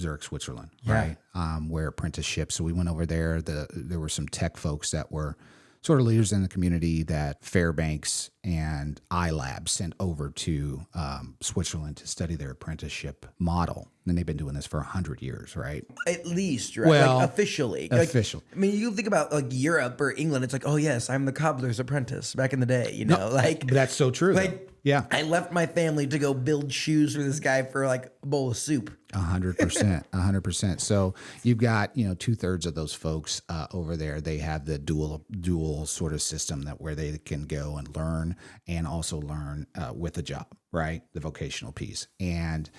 Zurich, Switzerland, Yeah. right? Where apprenticeships. So we went over there. There were some tech folks that were sort of leaders in the community that Fairbanks and iLab sent over to Switzerland to study their apprenticeship model. And they've been doing this for 100 years, right? At least, right? Well, like officially. official. Like, I mean, you think about like Europe or England, it's like, oh yes, I'm the cobbler's apprentice back in the day, you know? Like But that's so true. like yeah. I left my family to go build shoes for this guy for like a bowl of soup. 100%, 100%. So you've got 2/3 of those folks over there. They have the dual sort of system that where they can go and learn and also learn with a job, right? The vocational piece. And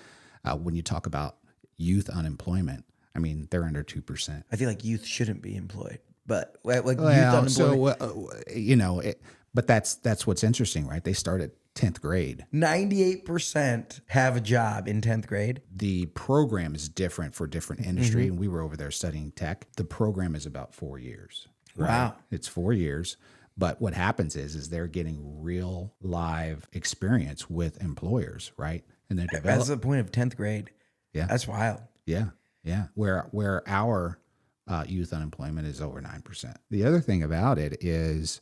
when you talk about youth unemployment, I mean they're under 2%. I feel like youth shouldn't be employed, but like youth Well, unemployment. so but that's what's interesting, right? They start at 10th grade. 98% have a job in 10th grade. The program is different for different industry, and we were over there studying tech. The program is about 4 years. Right? Wow. It's 4 years. But what happens is they're getting real live experience with employers, right? And they're That's developing. the point of 10th grade. Yeah. That's wild. Yeah. Where our youth unemployment is over 9%. The other thing about it is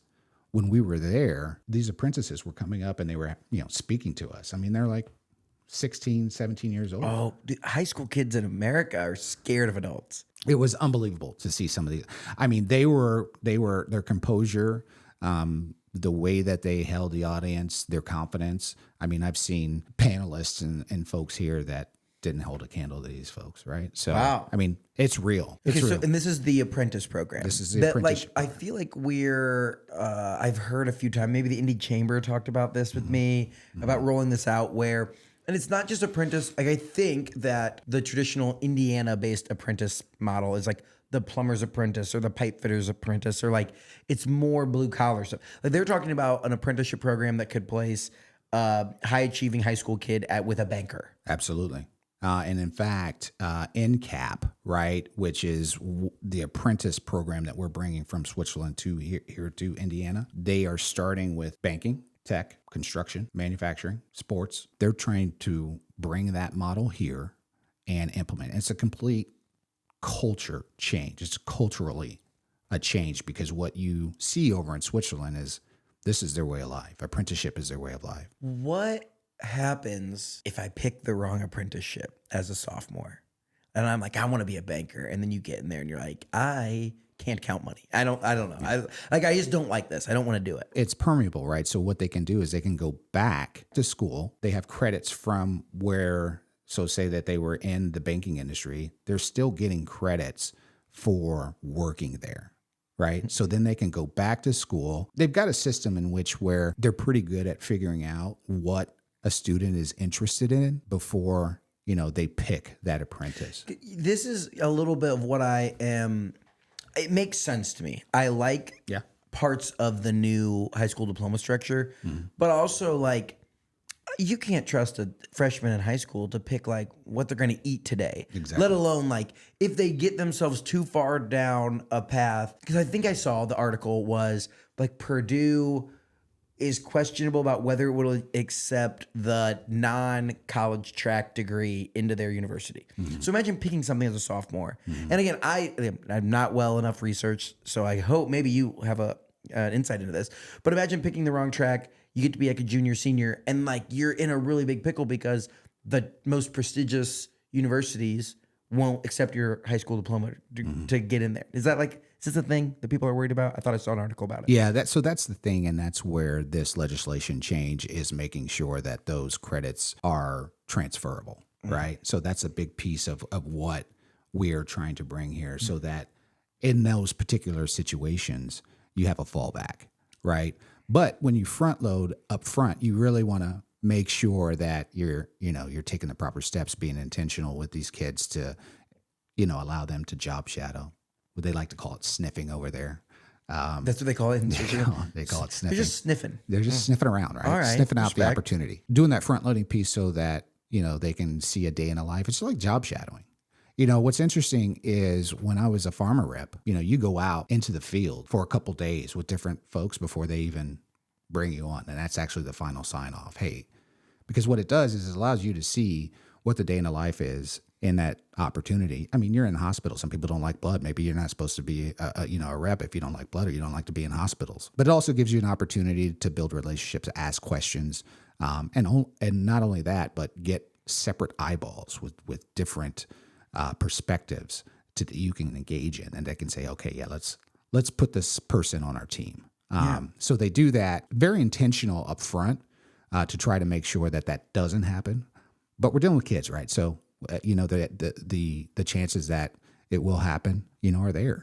when we were there, these apprentices were coming up and they were, speaking to us. I mean, they're like 16, 17 years old. Oh, dude, high school kids in America are scared of adults. It was unbelievable to see some of these. I mean, their composure, the way that they held the audience, their confidence. I mean, I've seen panelists and folks here that didn't hold a candle to these folks, right? So, Wow. I mean, it's real. It's Okay, real. and this is the apprentice program. This is the apprenticeship I feel like I've heard a few times, maybe the Indie Chamber talked about this with me, about rolling this out where, and it's not just apprentice. Like I think that the traditional Indiana-based apprentice model is like the plumber's apprentice or the pipe fitter's apprentice, or like it's more blue collar stuff. Like they're talking about an apprenticeship program that could place a high achieving high school kid with a banker. Absolutely. And in fact, NCAP, right, which is the apprentice program that we're bringing from Switzerland to here to Indiana, they are starting with banking, tech, construction, manufacturing, sports. They're trying to bring that model here and implement it. It's a complete culture change. It's culturally a change because what you see over in Switzerland is this is their way of life. Apprenticeship is their way of life. What happens if I pick the wrong apprenticeship as a sophomore? And I'm like, I want to be a banker. And then you get in there and you're like, I can't count money. I don't know. I just don't like this. I don't want to do it. It's permeable, right? So what they can do is they can go back to school. They have credits from where, so say that they were in the banking industry, they're still getting credits for working there. Right. So then they can go back to school. They've got a system in which where they're pretty good at figuring out what a student is interested in before, they pick that apprentice. This is a little bit of what I am. It makes sense to me. I like parts of the new high school diploma structure, but also like you can't trust a freshman in high school to pick like what they're going to eat today, Exactly. let alone like if they get themselves too far down a path. Because I think I saw the article was like Purdue is questionable about whether it will accept the non-college track degree into their university. So imagine picking something as a sophomore. And again, I'm not well enough researched, so I hope maybe you have an insight into this. But imagine picking the wrong track. You get to be like a junior, senior, and like you're in a really big pickle because the most prestigious universities won't accept your high school diploma to get in there. Is this a thing that people are worried about? I thought I saw an article about it. Yeah, that's the thing, and that's where this legislation change is making sure that those credits are transferable, right? So that's a big piece of what we are trying to bring here, so that in those particular situations, you have a fallback, right? But when you front load up front, you really want to make sure that you're taking the proper steps, being intentional with these kids to, allow them to job shadow. What they like to call it sniffing over there. That's what they call it. They call it sniffing. They're just sniffing. They're just sniffing around, right? All right. Sniffing out the Respect. opportunity. Doing that front loading piece so that, they can see a day in a life. It's like job shadowing. What's interesting is when I was a farmer rep, you go out into the field for a couple days with different folks before they even bring you on. And that's actually the final sign off. Hey, because what it does is it allows you to see what the day in the life is in that opportunity. I mean, you're in the hospital. Some people don't like blood. Maybe you're not supposed to be a rep if you don't like blood or you don't like to be in hospitals. But it also gives you an opportunity to build relationships, ask questions, and not only that, but get separate eyeballs with different perspectives that you can engage in, and they can say, okay, yeah, let's put this person on our team. So they do that, very intentional up front, to try to make sure that doesn't happen. But we're dealing with kids, right? So the chances that it will happen, are there.